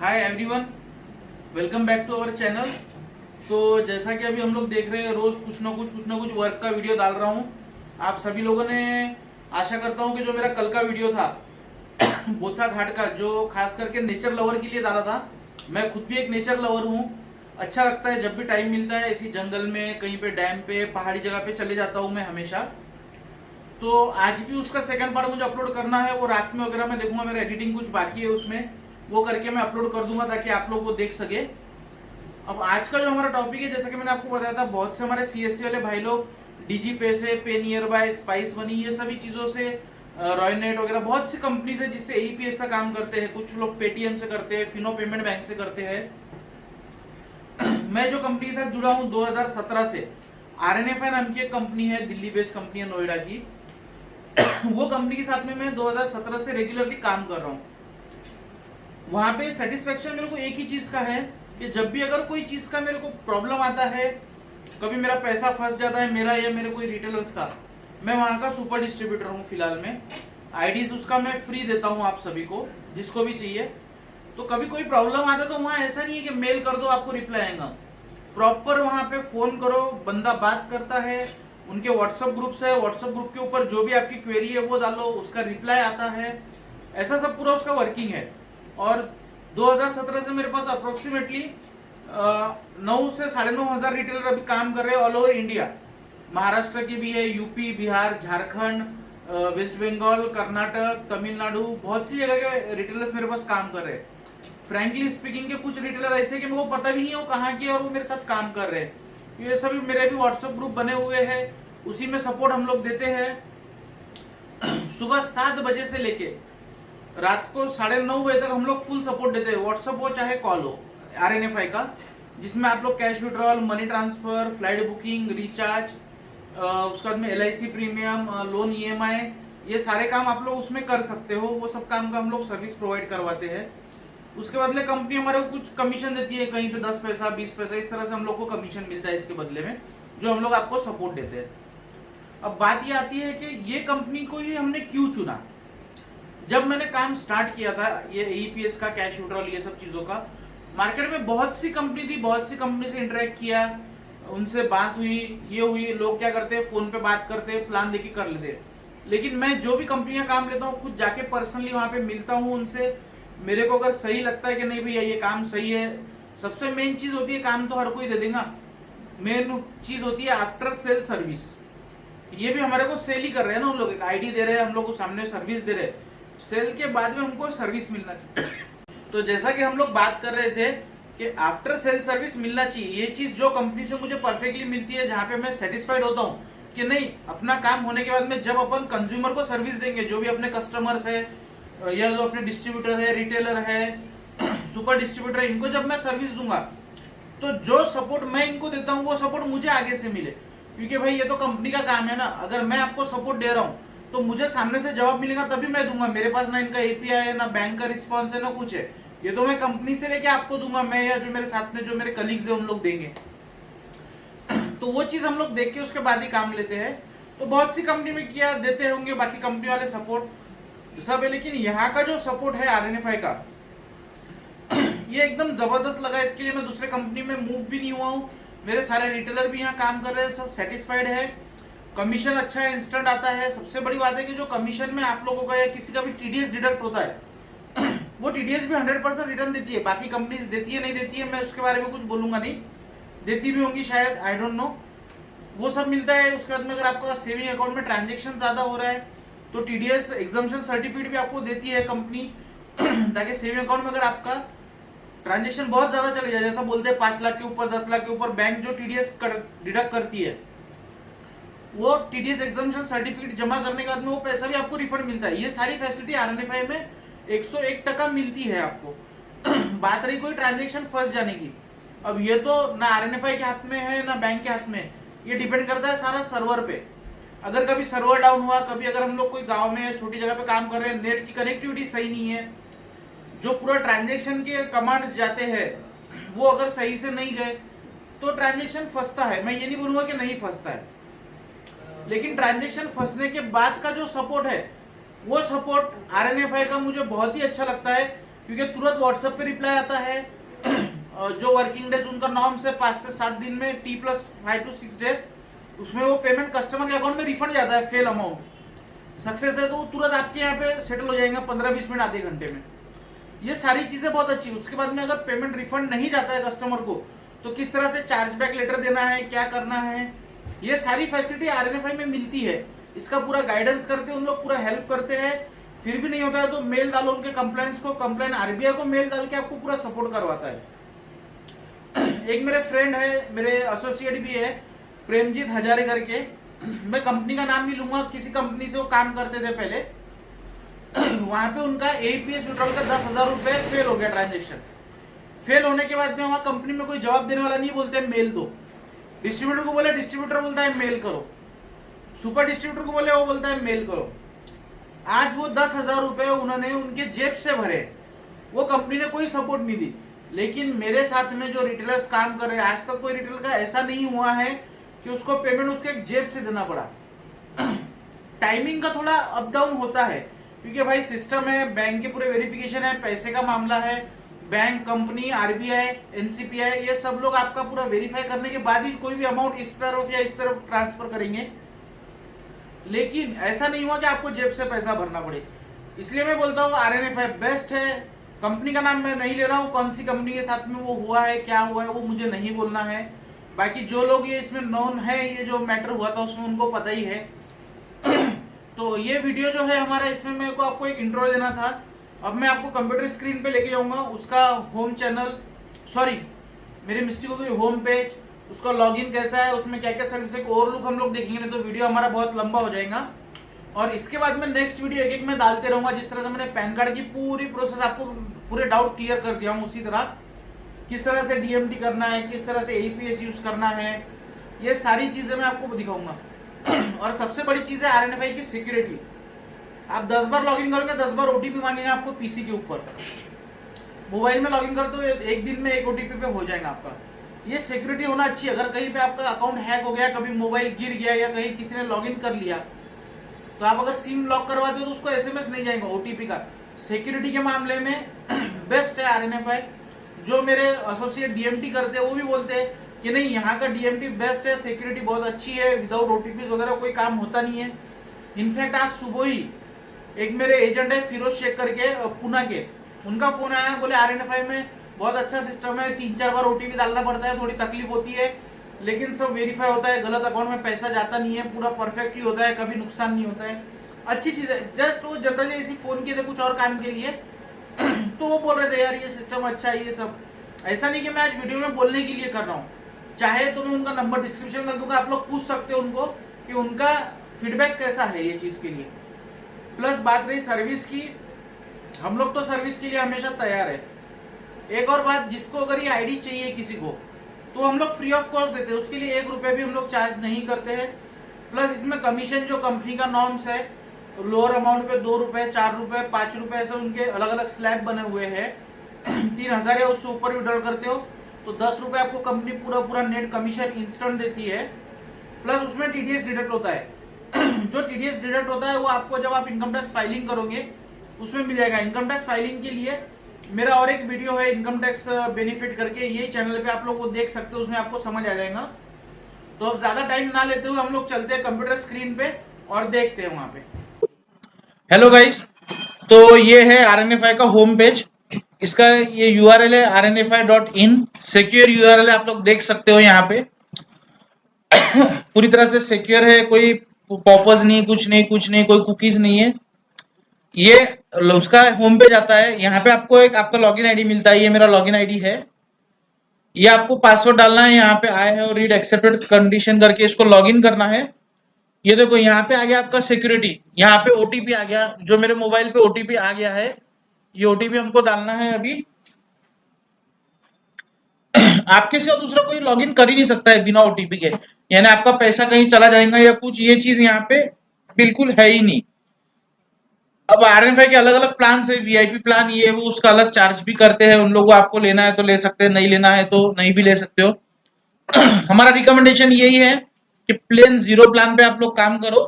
Hi everyone, welcome back to our channel. तो जैसा कि अभी हम लोग देख रहे हैं, रोज कुछ ना कुछ वर्क का वीडियो डाल रहा हूँ। आप सभी लोगों ने, आशा करता हूँ कि जो मेरा कल का वीडियो था बोथा घाट का, जो खास करके नेचर लवर के लिए डाला था। मैं खुद भी एक नेचर लवर हूँ। अच्छा लगता है जब भी टाइम मिलता है, इसी जंगल में कहीं पे, डैम पे, पहाड़ी जगह पे चले जाता हूँ मैं हमेशा। तो आज भी उसका सेकंड पार्ट मुझे अपलोड करना है। वो रात में वगैरह मैं देखूंगा, मेरा एडिटिंग कुछ बाकी है उसमें, वो करके मैं अपलोड कर दूंगा ताकि आप लोग वो देख सके। अब आज का जो हमारा टॉपिक है, जैसा कि मैंने आपको बताया था, बहुत से हमारे सीएससी वाले भाई लोग डीजी पे से, पे नियर बाय, स्पाइस मनी, ये सभी चीजों से, रॉयनेट वगैरह बहुत सी कंपनी है जिससे एईपीएस का काम करते हैं। कुछ लोग पेटीएम से करते हैं, फिनो पेमेंट बैंक से करते हैं। मैं जो कंपनी के साथ जुड़ा हूँ 2017 से, आरएनएफआई नाम की एक कंपनी है, दिल्ली बेस्ड कंपनी है, नोएडा की। वो कंपनी के साथ में मैं 2017 से रेगुलरली काम कर रहा हूँ। वहां पे सेटिस्फेक्शन मेरे को एक ही चीज का है कि जब भी अगर कोई चीज का मेरे को प्रॉब्लम आता है, कभी मेरा पैसा फंस जाता है मेरा या मेरे कोई रिटेलर्स का, मैं वहां का सुपर डिस्ट्रीब्यूटर हूँ फिलहाल में। आईडीज उसका मैं फ्री देता हूँ आप सभी को, जिसको भी चाहिए। तो कभी कोई प्रॉब्लम आता है तो वहां ऐसा नहीं है कि मेल कर दो आपको रिप्लाई आएगा। प्रॉपर वहां पे फोन करो, बंदा बात करता है, उनके व्हाट्सएप ग्रुप्स है, व्हाट्सएप ग्रुप के ऊपर जो भी आपकी क्वेरी है वो डालो, उसका रिप्लाई आता है। ऐसा सब पूरा उसका वर्किंग है। और 2017 से मेरे पास अप्रोक्सीमेटली 9 से 9,500 रिटेलर अभी काम कर रहे हैं ऑल ओवर इंडिया। महाराष्ट्र की भी है, यूपी, बिहार, झारखंड, वेस्ट बंगाल, कर्नाटक, तमिलनाडु, बहुत सी जगह के रिटेलर्स मेरे पास काम कर रहे हैं। फ्रैंकली स्पीकिंग के कुछ रिटेलर ऐसे कि मेरे को पता भी नहीं है वो कहाँ के, और वो मेरे साथ काम कर रहे हैं। ये सभी मेरे भी व्हाट्सएप ग्रुप बने हुए हैं, उसी में सपोर्ट हम लोग देते हैं। सुबह 7 बजे से लेके रात को 9:30 बजे तक हम लोग फुल सपोर्ट देते हैं, व्हाट्सएप हो चाहे कॉल हो, आरएनएफआई का, जिसमें आप लोग cash withdrawal, money transfer, flight booking, recharge, उसके बाद में एलआईसी प्रीमियम, लोन ईएमआई, ये सारे काम आप लोग उसमें कर सकते हो। वो सब काम का हम लोग सर्विस प्रोवाइड करवाते हैं। उसके बदले कंपनी हमारे को कुछ कमीशन देती है, कहीं पे 10 पैसा, 20 पैसा, इस तरह से हम लोग को कमीशन मिलता है इसके बदले में, जो हम लोग आपको सपोर्ट देते हैं। अब बात ये आती है कि ये कंपनी को ही हमने क्यों चुना। जब मैंने काम स्टार्ट किया था ये ईपीएस का, कैश विड्रॉल, ये सब चीजों का, मार्केट में बहुत सी कंपनी थी, बहुत सी कंपनी से इंटरेक्ट किया, उनसे बात हुई, ये हुई। लोग क्या करते हैं, फोन पे बात करते हैं, प्लान देके कर लेते हैं। लेकिन मैं जो भी कंपनी का काम लेता हूँ, खुद जाके पर्सनली वहां पे मिलता हूँ उनसे। मेरे को अगर सही लगता है कि नहीं भैया ये काम सही है, सबसे मेन चीज होती है, काम तो हर कोई दे देगा, मेन चीज होती है आफ्टर सेल सर्विस। ये भी हमारे को सेल ही कर रहे हैं ना, उन लोग एक आईडी दे रहे हैं, हम लोग को सामने सर्विस दे रहे हैं, सेल के बाद में हमको सर्विस मिलना चाहिए। तो जैसा कि हम लोग बात कर रहे थे कि आफ्टर सेल सर्विस मिलना चाहिए, ये चीज जो कंपनी से मुझे परफेक्टली मिलती है, जहां पे मैं सेटिस्फाइड होता हूँ कि नहीं, अपना काम होने के बाद में जब अपन कंज्यूमर को सर्विस देंगे, जो भी अपने कस्टमर्स है या जो अपने डिस्ट्रीब्यूटर है, रिटेलर है, सुपर डिस्ट्रीब्यूटर है, इनको जब मैं सर्विस दूंगा तो जो सपोर्ट मैं इनको देता हूँ वो सपोर्ट मुझे आगे से मिले। क्योंकि भाई ये तो कंपनी का काम है ना, अगर मैं आपको सपोर्ट दे रहा हूँ तो मुझे सामने से जवाब मिलेगा तभी मैं दूंगा। मेरे पास ना इनका एपीआई है, ना बैंक का रिस्पॉन्स है, ना कुछ है। ये तो मैं कंपनी से लेके आपको दूंगा, मैं या जो मेरे साथ में जो मेरे कलीग्स है उन लोग देंगे। तो वो चीज हम लोग देख के उसके बाद ही काम लेते हैं। तो बहुत सी कंपनी में किया, देते होंगे बाकी कंपनी वाले सपोर्ट सब है, लेकिन यहाँ का जो सपोर्ट है आरएनएफआई का, ये एकदम जबरदस्त लगा। इसके लिए मैं दूसरे कंपनी में मूव भी नहीं हुआ हूँ। मेरे सारे रिटेलर भी यहाँ काम कर रहे हैं, सब सेटिस्फाइड है। कमीशन अच्छा है, इंस्टेंट आता है। सबसे बड़ी बात है कि जो कमीशन में आप लोगों का या किसी का भी टीडीएस डिडक्ट होता है वो टीडीएस भी 100% रिटर्न देती है। बाकी कंपनीज देती है नहीं देती है, मैं उसके बारे में कुछ बोलूंगा नहीं, देती भी होंगी शायद, आई डोंट नो, वो सब मिलता है। उसके बाद में अगर आपका सेविंग अकाउंट में ट्रांजेक्शन ज्यादा हो रहा है तो टीडीएस एग्जाम्पशन सर्टिफिकेट भी आपको देती है कंपनी ताकि सेविंग अकाउंट में अगर आपका ट्रांजेक्शन बहुत ज्यादा चले जाए, जैसा बोलते हैं 5 लाख के ऊपर, 10 लाख के ऊपर, बैंक जो टीडीएस डिडक्ट करती है, वो टीडीएस एग्जाम्पशन सर्टिफिकेट जमा करने के बाद में वो पैसा भी आपको रिफंड मिलता है। ये सारी फैसिलिटी आरएनएफआई में 101% मिलती है आपको। बात रही कोई ट्रांजेक्शन फंस जाने की, अब ये तो ना आरएनएफआई के हाथ में है ना बैंक के हाथ में, ये डिपेंड करता है सारा सर्वर पे। अगर कभी सर्वर डाउन हुआ, कभी अगर हम लोग कोई गांव में या छोटी जगह पे काम कर रहे हैं, नेट की कनेक्टिविटी सही नहीं है, जो पूरा ट्रांजेक्शन के कमांड्स जाते हैं वो अगर सही से नहीं गए तो ट्रांजेक्शन फंसता है। मैं ये नहीं बोलूंगा कि नहीं फंसता है, लेकिन ट्रांजेक्शन फंसने के बाद का जो सपोर्ट है, वो सपोर्ट आरएनएफआई का मुझे बहुत ही अच्छा लगता है। क्योंकि तुरंत व्हाट्सएप पे रिप्लाई आता है। जो वर्किंग डेज उनका नॉर्म से 5 से 7 दिन में, T+5 to 6 डेज, उसमें वो पेमेंट कस्टमर के अकाउंट में रिफंड जाता है। फेल अमाउंट सक्सेस है तो वो तुरंत आपके यहाँ पे सेटल हो जाएगा 15-20 मिनट, आधे घंटे में। ये सारी चीजें बहुत अच्छी। उसके बाद में अगर पेमेंट रिफंड नहीं जाता है कस्टमर को, तो किस तरह से चार्ज बैक लेटर देना है, क्या करना है, ये सारी फैसिलिटी RNFI में मिलती है। इसका पूरा गाइडेंस करते हैं उन लोग, पूरा हेल्प करते हैं। फिर भी नहीं होता है तो मेल डालो उनके कंप्लेंट्स को, कंप्लेन RBI को मेल डाल के आपको पूरा सपोर्ट करवाता है। एक मेरे फ्रेंड है, मेरे एसोसिएट भी है, प्रेमजीत हजारे करके, मैं कंपनी का नाम नहीं लूंगा, किसी कंपनी से वो काम करते थे पहले। वहां पे उनका APS विड्रॉल का 10,000 रुपए फेल हो गया ट्रांजेक्शन। फेल होने के बाद में वहां कंपनी में कोई जवाब देने वाला नहीं, बोलते हैं मेल दो। डिस्ट्रीब्यूटर को बोले, डिस्ट्रीब्यूटर बोलता है मेल करो। सुपर डिस्ट्रीब्यूटर को बोले, वो बोलता है मेल करो। आज वो 10,000 रुपए उन्होंने उनके जेब से भरे, वो कंपनी ने कोई सपोर्ट नहीं दी। लेकिन मेरे साथ में जो रिटेलर्स काम कर रहे हैं, आज तक कोई रिटेलर का ऐसा नहीं हुआ है कि उसको पेमेंट उसके जेब से देना पड़ा। टाइमिंग का थोड़ा अप डाउन होता है, क्योंकि भाई सिस्टम है, बैंक के पूरे वेरिफिकेशन है, पैसे का मामला है, बैंक, कंपनी, RBI, NCPI, ये सब लोग आपका पूरा वेरीफाई करने के बाद ही कोई भी अमाउंट इस तरफ या इस तरफ ट्रांसफर करेंगे। लेकिन ऐसा नहीं हुआ कि आपको जेब से पैसा भरना पड़े। इसलिए मैं बोलता हूँ RNFI बेस्ट है। कंपनी का नाम मैं नहीं ले रहा हूँ, कौन सी कंपनी के साथ में वो हुआ है, क्या हुआ है, वो मुझे नहीं बोलना है। बाकी जो लोग ये इसमें नॉन है, ये जो मैटर हुआ था उसमें उनको पता ही है। तो ये वीडियो जो है हमारा, इसमें मेरे को आपको एक इंट्रो देना था। अब मैं आपको कंप्यूटर स्क्रीन पे लेके जाऊंगा, उसका होम चैनल, सॉरी मेरी मिस्टेक हो गई, होम पेज, उसका लॉगिन कैसा है, उसमें क्या क्या सर्विस है, ओवरलुक हम लोग देखेंगे, नहीं तो वीडियो हमारा बहुत लंबा हो जाएगा। और इसके बाद में नेक्स्ट वीडियो एक एक में डालते रहूंगा। जिस तरह से मैंने पैन कार्ड की पूरी प्रोसेस आपको पूरे डाउट क्लियर कर दिया हूँ, उसी तरह किस तरह से DMT करना है, किस तरह से APS यूज करना है, ये सारी चीजें मैं आपको दिखाऊंगा। और सबसे बड़ी चीज है RNFI की सिक्योरिटी। आप 10 बार लॉगिन करोगे, 10 बार OTP मांगेंगे आपको PC के ऊपर। मोबाइल में लॉगिन करते हो एक दिन में एक OTP पे हो जाएगा आपका। ये सिक्योरिटी होना अच्छी है। अगर कहीं पे आपका अकाउंट हैक हो गया, कभी मोबाइल गिर गया या कहीं किसी ने लॉगिन कर लिया, तो आप अगर सिम लॉक करवाते हो तो उसको SMS नहीं जाएगा OTP का। सिक्योरिटी के मामले में बेस्ट है RNFI। जो मेरे एसोसिएट DMT करते हैं वो भी बोलते हैं कि नहीं, यहाँ का DMT बेस्ट है, सिक्योरिटी बहुत अच्छी है, विदाउट OTP वगैरह कोई काम होता नहीं है। इनफैक्ट आज सुबह ही एक मेरे एजेंट है फिरोज शेख करके, पुणे के, उनका फोन आया, बोले RNFI में बहुत अच्छा सिस्टम है, 3-4 बार OTP डालना पड़ता है, थोड़ी तकलीफ होती है, लेकिन सब वेरीफाई होता है, गलत अकाउंट में पैसा जाता नहीं है, पूरा परफेक्टली होता है, कभी नुकसान नहीं होता है। अच्छी चीज है। जस्ट वो जनरली इसी फोन किए थे कुछ और काम के लिए, तो वो बोल रहे थे यार ये सिस्टम अच्छा है, ये सब। ऐसा नहीं कि मैं आज वीडियो में बोलने के लिए कर रहा हूँ, चाहे तो मैं उनका नंबर डिस्क्रिप्शन में दूंगा, आप लोग पूछ सकते हो उनको कि उनका फीडबैक कैसा है ये चीज के लिए। प्लस बात रही सर्विस की, हम लोग तो सर्विस के लिए हमेशा तैयार है। एक और बात, जिसको अगर ये आईडी चाहिए किसी को, तो हम लोग फ्री ऑफ कॉस्ट देते हैं, उसके लिए 1 रुपए भी हम लोग चार्ज नहीं करते हैं। प्लस इसमें कमीशन जो कंपनी का नॉर्म्स है, लोअर अमाउंट पे 2 रुपए, 4 रुपए, 5 रुपए, ऐसे उनके अलग अलग स्लैब बने हुए हैं। 3,000 या उससे ऊपर विड्रॉल करते हो तो 10 रुपए आपको कंपनी पूरा नेट कमीशन इंस्टेंट देती है। प्लस उसमें TDS डिडक्ट होता है। जो TDS डिडक्ट होता है वो आपको जब आप इनकम टैक्स फाइलिंग करोगे उसमें मिल जाएगा। इनकम टैक्स फाइलिंग के लिए मेरा और एक वीडियो है इनकम टैक्स बेनिफिट करके, यही चैनल पे आप लोग वो देख सकते हो, उसमें आपको समझ आ जाएगा। तो अब ज्यादा टाइम ना लेते हुए हम लोग चलते हैं कंप्यूटर स्क्रीन पे और देखते हैं वहां पे। हेलो गाइस, तो ये है RNFI का होम पेज। इसका ये URL है rnfi.in, सिक्योर URL है, आप लोग देख सकते हो यहाँ पे। पूरी तरह से सिक्योर है, कोई पॉपर्स नहीं, कुछ नहीं, कोई कुकीज नहीं है। ये उसका होम पेज आता है, यहाँ पे आपको एक आपका लॉगिन आईडी मिलता है, ये मेरा लॉगिन आईडी है। ये आपको पासवर्ड डालना है, यहाँ पे I have read accepted condition करके इसको लॉगिन करना है। ये देखो यहाँ पे आ गया आपका सिक्योरिटी, यहाँ पे OTP आ गया, जो मेरे मोबाइल पे OTP आ गया है, ये OTP हमको डालना है अभी। आपके सिवा दूसरा कोई लॉगिन कर ही नहीं सकता है बिना OTP के, यानी आपका पैसा कहीं चला जाएगा या कुछ, ये चीज यहाँ पे बिल्कुल है ही नहीं। अब RNFI के अलग अलग प्लान है, VIP प्लान ये वो, उसका अलग चार्ज भी करते हैं उन लोगों को। आपको लेना है तो ले सकते हैं, नहीं लेना है तो नहीं भी ले सकते हो। हमारा रिकमेंडेशन यही है कि प्लेन 0 प्लान पे आप लोग काम करो।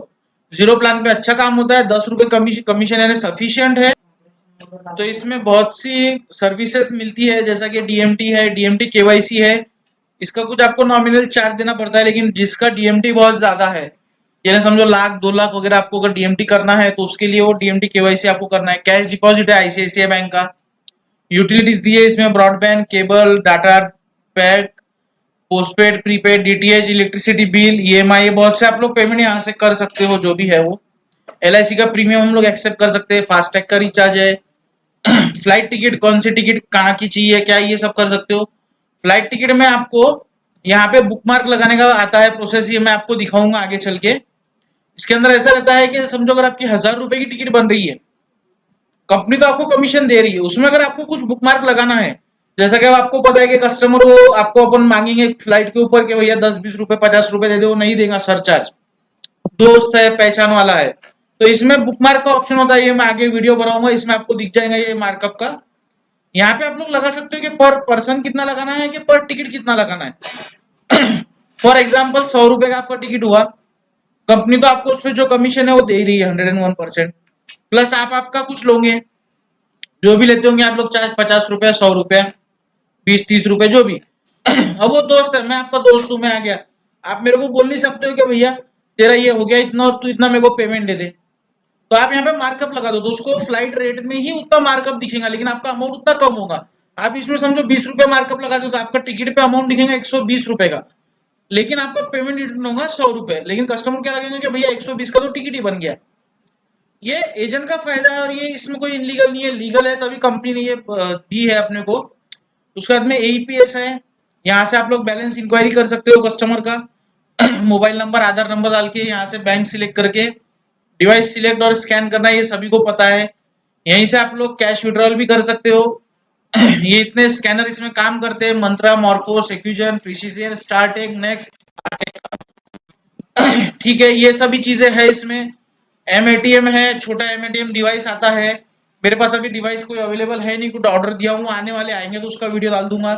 0 प्लान पे अच्छा काम होता है, 10 रुपए कमीशन यानी सफिशियंट है। तो इसमें बहुत सी सर्विसेज मिलती है, जैसा कि डीएमटी है, डीएमटी केवाईसी है। इसका कुछ आपको नॉमिनल चार्ज देना पड़ता है, लेकिन जिसका डीएमटी बहुत ज्यादा है, यानी समझो लाख 2 लाख वगैरह आपको अगर डीएमटी करना है, तो उसके लिए वो डीएमटी केवाईसी आपको करना है। कैश डिपॉजिट है आईसीआईसीआई बैंक का। यूटिलिटीज दी है इसमें, broadband, cable, data pack, postpaid, prepaid, DTH, electricity bill, EMI, बहुत से आप लोग पेमेंट यहाँ से कर सकते हो, जो भी है वो। एलआईसी का प्रीमियम हम लोग एक्सेप्ट कर सकते हैं, फास्टैग का रिचार्ज है। फ्लाइट टिकट, कौन सी टिकट कहाँ की चाहिए, क्या, ये सब कर सकते हो। फ्लाइट टिकट में आपको यहाँ पे बुकमार्क लगाने का आता है प्रोसेस, ये मैं आपको दिखाऊंगा आगे चल के। इसके अंदर ऐसा रहता है कि समझो अगर आपकी 1000 रुपए की टिकट बन रही है, कंपनी तो आपको कमीशन दे रही है, उसमें अगर आपको कुछ बुकमार्क लगाना है, जैसा कि आपको पता है कि कस्टमर को आपको अपन मांगेंगे फ्लाइट के ऊपर कि भैया 10 20 रुपए 50 रुपए दे दे, वो नहीं देगा, सरचार्ज। दोस्त है, पहचान वाला है, तो इसमें बुकमार्क का ऑप्शन होता है, ये मैं आगे वीडियो बनाऊंगा, इसमें आपको दिख जाएगा ये मार्कअप का। यहाँ पे आप लोग लगा सकते हो कि पर पर्सन कितना लगाना है, कि पर टिकट कितना लगाना है। फॉर एग्जाम्पल 100 रुपए का आपका टिकट हुआ, कंपनी तो आपको उस पर जो कमीशन है वो दे रही है 101%, प्लस आप आपका कुछ लोगे, जो भी लेते होंगे आप लोग, चाहे 50 रुपए, 100 रुपए, 20 30 रुपए, जो भी। अब वो दोस्त है, मैं आपका दोस्त हूं, मैं आ गया, आप मेरे को बोल नहीं सकते हो कि भैया तेरा ये हो गया इतना और तू इतना मेरे को पेमेंट दे दे। तो आप यहाँ पे मार्कअप लगा दो, तो उसको फ्लाइट रेट में ही उतना मार्कअप दिखेगा, लेकिन आपका अमाउंट उतना कम होगा। आप इसमें समझो 20 रुपए मार्कअप लगा दो, तो आपका टिकट पे अमाउंट दिखेगा 120 रुपए का, लेकिन आपका पेमेंट रिटर्न होगा 100 रुपए। लेकिन कस्टमर क्या लगेगा कि भैया 120 का तो टिकट ही बन गया। ये एजेंट का फायदा है, और ये इसमें कोई इनलीगल नहीं है, लीगल है, तभी कंपनी ने ये दी है अपने को। उसके बाद में एईपीएस है, यहाँ से आप लोग बैलेंस इंक्वायरी कर सकते हो कस्टमर का। मोबाइल नंबर, आधार नंबर डाल के यहाँ से बैंक सिलेक्ट करके डिवाइस सिलेक्ट और स्कैन करना, ये सभी को पता है। यहीं से आप लोग कैश विड्रॉल भी कर सकते हो। ये इतने स्कैनर इसमें काम करते हैं, मंत्रा, मॉर्फोस, एक्यूजन, प्रिसीजन, स्टारटेक, नेक्स्ट, ठीक है, ये सभी चीजें है इसमें। एमएटीएम है, छोटा एमएटीएम डिवाइस आता है। मेरे पास अभी डिवाइस कोई अवेलेबल है नहीं, कुछ ऑर्डर दिया हूँ, आने वाले आएंगे तो उसका वीडियो डाल दूंगा।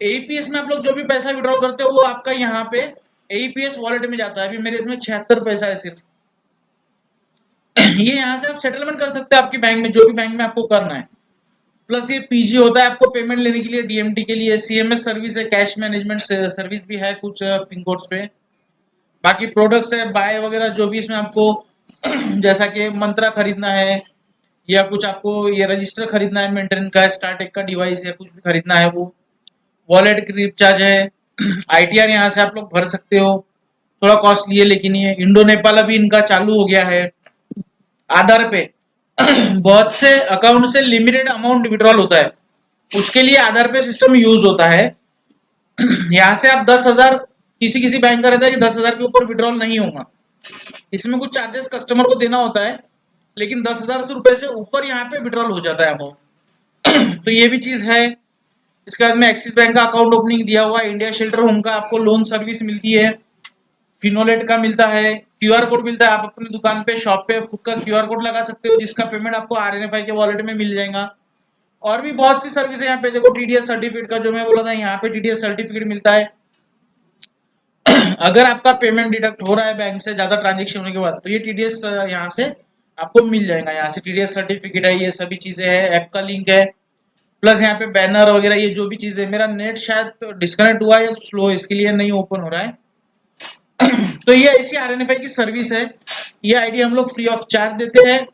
एईपीएस में आप लोग जो भी पैसा विड्रॉ करते हो वो आपका यहाँ पे एईपीएस वॉलेट में जाता है। अभी मेरे इसमें 76 पैसा है सिर्फ। ये यहाँ से आप सेटलमेंट कर सकते हैं आपकी बैंक में, जो भी बैंक में आपको करना है। प्लस ये पीजी होता है आपको पेमेंट लेने के लिए, डीएमटी के लिए। सीएमएस सर्विस है, कैश मैनेजमेंट सर्विस भी है कुछ पिन कोड्स पे। बाकी प्रोडक्ट्स है, बाय वगैरह जो भी इसमें आपको जैसा कि मंत्रा खरीदना है, या कुछ आपको ये रजिस्टर खरीदना है, मेंटेनेंस का, स्टारटेक का डिवाइस है, कुछ भी खरीदना है, वो वॉलेट की रिचार्ज है। आईटीआर यहाँ से आप लोग भर सकते हो, थोड़ा कॉस्टली है, लेकिन ये इंडो नेपाल अभी इनका चालू हो गया है। आधार पे बहुत से अकाउंट से लिमिटेड अमाउंट विड्रॉल होता है, उसके लिए आधार पे सिस्टम यूज होता है। यहाँ से आप 10,000, किसी किसी बैंक का रहता है कि 10,000 के ऊपर विड्रॉल नहीं होगा, इसमें कुछ चार्जेस कस्टमर को देना होता है, लेकिन 10,000 रुपए से ऊपर यहाँ पे विड्रॉल हो जाता है अमाउंट। तो ये भी चीज है। इसके बाद में एक्सिस बैंक का अकाउंट ओपनिंग दिया हुआ है, इंडिया शेल्टर होम का आपको लोन सर्विस मिलती है, फिनोलेट का मिलता है, क्यूआर कोड मिलता है, आप अपनी दुकान पे, शॉप पे खुद का क्यूआर कोड लगा सकते हो, जिसका पेमेंट आपको आरएनएफआई के वॉलेट में मिल जाएगा। और भी बहुत सी सर्विस है यहाँ पे, देखो टीडीएस सर्टिफिकेट का जो मैं बोला था, यहाँ पे टीडीएस सर्टिफिकेट मिलता है। अगर आपका पेमेंट डिडक्ट हो रहा है बैंक से ज्यादा ट्रांजेक्शन होने के बाद, तो ये टीडीएस यहाँ से आपको मिल जाएगा, यहाँ से टीडीएस सर्टिफिकेट है, ये सभी चीजें है, ऐप का लिंक है, प्लस यहाँ पे बैनर वगैरह, ये जो भी चीजें। मेरा नेट शायद डिस्कनेक्ट हुआ है या स्लो है, इसके लिए नहीं ओपन हो रहा है। तो ये ऐसी आरएनएफआई की सर्विस है, ये आईडी हम लोग फ्री ऑफ चार्ज देते हैं,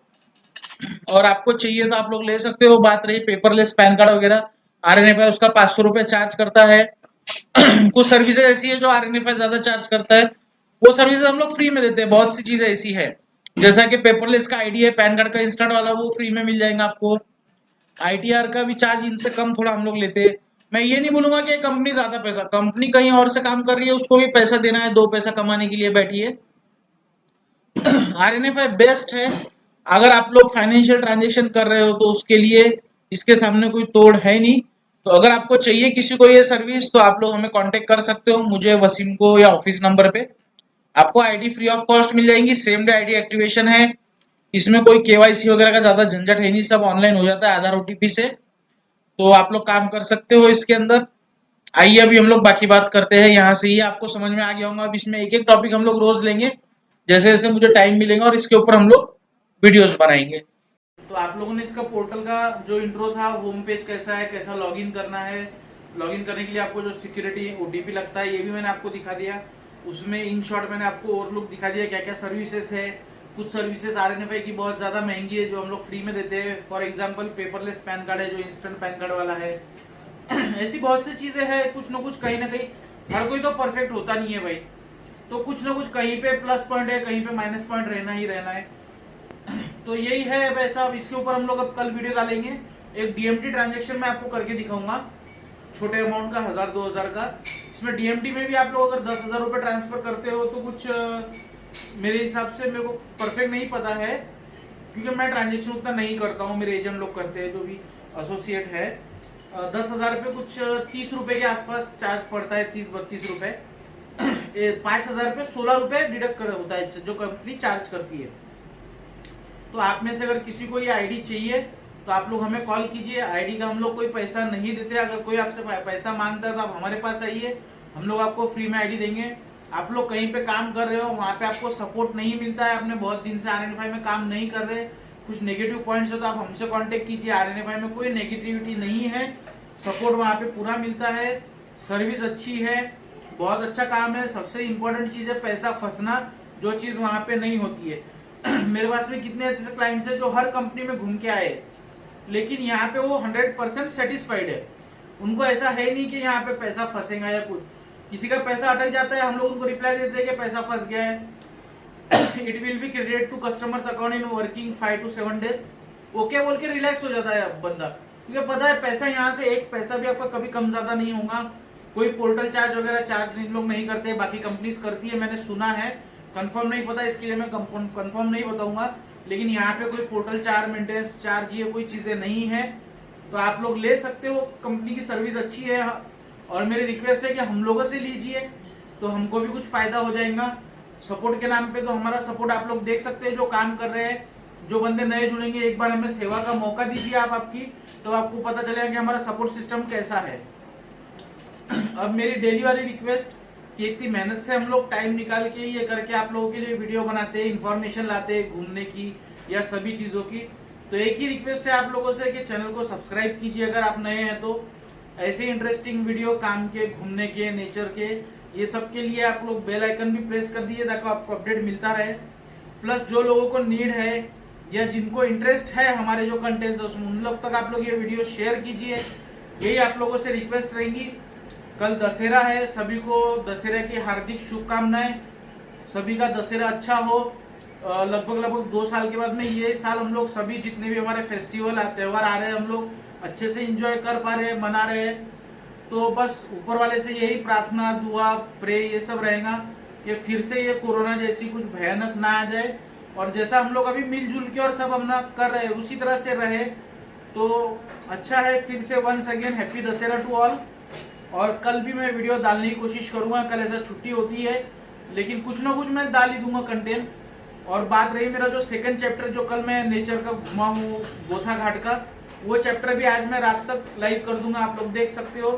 और आपको चाहिए तो आप लोग ले सकते हो। बात रही पेपरलेस पैन कार्ड वगैरह, आरएनएफआई उसका 500 रुपए चार्ज करता है। कुछ सर्विसेज ऐसी है जो आरएनएफआई ज्यादा चार्ज करता है, वो सर्विसेज हम लोग फ्री में देते हैं। बहुत सी चीजें ऐसी है, जैसा कि पेपरलेस का आईडी है, पैन कार्ड का इंस्टेंट वाला, वो फ्री में मिल जाएगा आपको। आईटीआर का भी चार्ज इनसे कम थोड़ा हम लोग लेते हैं। मैं ये नहीं बोलूंगा कि कंपनी ज्यादा पैसा, कंपनी कहीं और से काम कर रही है, उसको भी पैसा देना है, 2 पैसा कमाने के लिए बैठी है। आरएनएफआई बेस्ट है अगर आप लोग फाइनेंशियल ट्रांजेक्शन कर रहे हो, तो उसके लिए इसके सामने कोई तोड़ है नहीं। तो अगर आपको चाहिए किसी को ये सर्विस, तो आप लोग हमें कांटेक्ट कर सकते हो, मुझे, वसीम को, या ऑफिस नंबर पे। आपको आईडी फ्री ऑफ कॉस्ट मिल जाएंगी, सेम डे आईडी एक्टिवेशन है, इसमें कोई केवाईसी वगैरह का ज्यादा झंझट है नहीं, सब ऑनलाइन हो जाता है आधार ओटीपी से। तो आप लोग काम कर सकते हो इसके अंदर। आइए अभी हम लोग बाकी बात करते हैं। यहाँ से ही आपको समझ में आ गया होगा, अब इसमें एक एक टॉपिक हम लोग रोज लेंगे, जैसे जैसे मुझे टाइम मिलेगा, और इसके ऊपर हम लोग वीडियोस बनाएंगे। तो आप लोगों ने इसका पोर्टल का जो इंट्रो था, होम पेज कैसा है, कैसा लॉगिन करना है, लॉगिन करने के लिए आपको जो सिक्योरिटी ओटीपी लगता है ये भी मैंने आपको दिखा दिया। उसमें इन शॉर्ट मैंने आपको ओवरलुक दिखा दिया क्या क्या सर्विसेज है। कुछ सर्विसेज RNFI की बहुत ज़्यादा महंगी है जो हम लोग फ्री में देते हैं। For example paperless pan card है जो इंस्टेंट पैन कार्ड वाला है। ऐसी बहुत सी चीज़ें हैं, कुछ ना कुछ कहीं ना कहीं, हर कोई तो परफेक्ट होता नहीं है भाई, तो कुछ ना कुछ कहीं पे प्लस पॉइंट है, कहीं पे माइनस पॉइंट रहना ही रहना है। तो यही है वैसा। अब इसके ऊपर हम लोग अब कल वीडियो डालेंगे। एक DMT ट्रांजेक्शन मैं आपको करके दिखाऊंगा, छोटे अमाउंट का 1000-2000 का। इसमें DMT में भी आप लोग अगर 10,000 रुपये ट्रांसफर करते हो तो कुछ मेरे हिसाब से, मेरे को परफेक्ट नहीं पता है क्योंकि मैं ट्रांजेक्शन उतना नहीं करता हूँ, मेरे एजेंट लोग करते हैं जो भी एसोसिएट है। 10,000 रुपये कुछ 30 रुपये के आसपास चार्ज पड़ता है, 30-32 रुपये। 5,000 रुपये 16 रुपये डिडक्ट कर होता है जो कंपनी चार्ज करती है। तो आप में से अगर किसी को ये आईडी चाहिए तो आप लोग हमें कॉल कीजिए। आईडी का हम लोग कोई पैसा नहीं देते। अगर कोई आपसे पैसा मांगता है तो आप हमारे पास आइए, हम लोग आपको फ्री में आईडी देंगे। आप लोग कहीं पे काम कर रहे हो, वहाँ पे आपको सपोर्ट नहीं मिलता है, आपने बहुत दिन से RNFI में काम नहीं कर रहे, कुछ नेगेटिव पॉइंट्स है तो आप हमसे कांटेक्ट कीजिए। RNFI में कोई नेगेटिविटी नहीं है, सपोर्ट वहाँ पे पूरा मिलता है, सर्विस अच्छी है, बहुत अच्छा काम है। सबसे इम्पोर्टेंट चीज़ है पैसा फंसना, जो चीज़ वहाँ पे नहीं होती है। मेरे पास में कितने ऐसे क्लाइंट्स हैं जो हर कंपनी में घूम के आए, लेकिन यहाँ पे वो 100% सेटिस्फाइड है। उनको ऐसा है नहीं कि यहाँ पे पैसा फंसेगा या कुछ। किसी का पैसा अटक जाता है, हम लोग उनको रिप्लाई देते हैं कि पैसा फंस गया है, it will be credited to customer's account in working 5 to 7 days। Okay बोल के रिलैक्स हो जाता है बंदा, क्योंकि पता है पैसा यहाँ से एक पैसा भी आपका कभी कम ज्यादा नहीं होगा। कोई पोर्टल चार्ज वगैरह चार्ज इन लोग नहीं करते, बाकी कंपनीज करती है, मैंने सुना है, कंफर्म नहीं पता, इसके लिए मैं कंफर्म नहीं बताऊंगा। लेकिन यहाँ पे कोई पोर्टल चार्ज, मेंटेनेंस चार्ज, ये कोई चीजें नहीं है, तो आप लोग ले सकते हो। कंपनी की सर्विस अच्छी है और मेरी रिक्वेस्ट है कि हम लोगों से लीजिए तो हमको भी कुछ फायदा हो जाएगा सपोर्ट के नाम पे। तो हमारा सपोर्ट आप लोग देख सकते हैं जो काम कर रहे हैं। जो बंदे नए जुड़ेंगे, एक बार हमें सेवा का मौका दीजिए आप आपकी, तो आपको पता चलेगा कि हमारा सपोर्ट सिस्टम कैसा है। अब मेरी डेली वाली रिक्वेस्ट कि इतनी मेहनत से हम लोग टाइम निकाल के ये करके आप लोगों के लिए वीडियो बनाते हैं, इन्फॉर्मेशन लाते हैं घूमने की या सभी चीज़ों की, तो एक ही रिक्वेस्ट है आप लोगों से कि चैनल को सब्सक्राइब कीजिए अगर आप नए हैं तो। ऐसे इंटरेस्टिंग वीडियो काम के, घूमने के, नेचर के, ये सब के लिए आप लोग बेल आइकन भी प्रेस कर दीजिए ताकि आपको अपडेट मिलता रहे। प्लस जो लोगों को नीड है या जिनको इंटरेस्ट है हमारे जो कंटेंट है उसमें, उन लोग तक आप लोग ये वीडियो शेयर कीजिए। यही आप लोगों से रिक्वेस्ट रहेंगी। कल दशहरा है, सभी को दशहरा की हार्दिक शुभकामनाएं। सभी का दशहरा अच्छा हो। लगभग 2 साल के बाद में ये साल हम लोग सभी जितने भी हमारे फेस्टिवल त्यौहार आ रहे हैं हम लोग अच्छे से एंजॉय कर पा रहे हैं, मना रहे हैं। तो बस ऊपर वाले से यही प्रार्थना, दुआ, प्रे ये सब रहेगा कि फिर से ये कोरोना जैसी कुछ भयानक ना आ जाए, और जैसा हम लोग अभी मिलजुल के और सब हम कर रहे हैं उसी तरह से रहे तो अच्छा है। फिर से once again happy Dussehra to all. और कल भी मैं वीडियो डालने की कोशिश करूंगा। कल ऐसा छुट्टी होती है लेकिन कुछ ना कुछ मैं डाल ही दूंगा कंटेंट। और बात रही मेरा जो सेकंड चैप्टर जो कल मैं नेचर का घुमा हूँ गोथा घाट का, वो चैप्टर भी आज मैं रात तक लाइव कर दूंगा, आप लोग देख सकते हो।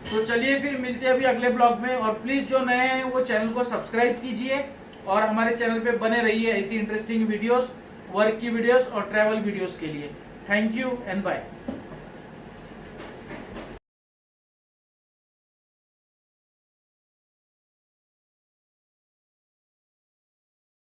तो चलिए फिर मिलते हैं अभी अगले ब्लॉग में। और प्लीज़ जो नए हैं वो चैनल को सब्सक्राइब कीजिए और हमारे चैनल पे बने रहिए ऐसी इंटरेस्टिंग वीडियोस, वर्क की वीडियोस और ट्रैवल वीडियोस के लिए। Thank you and bye.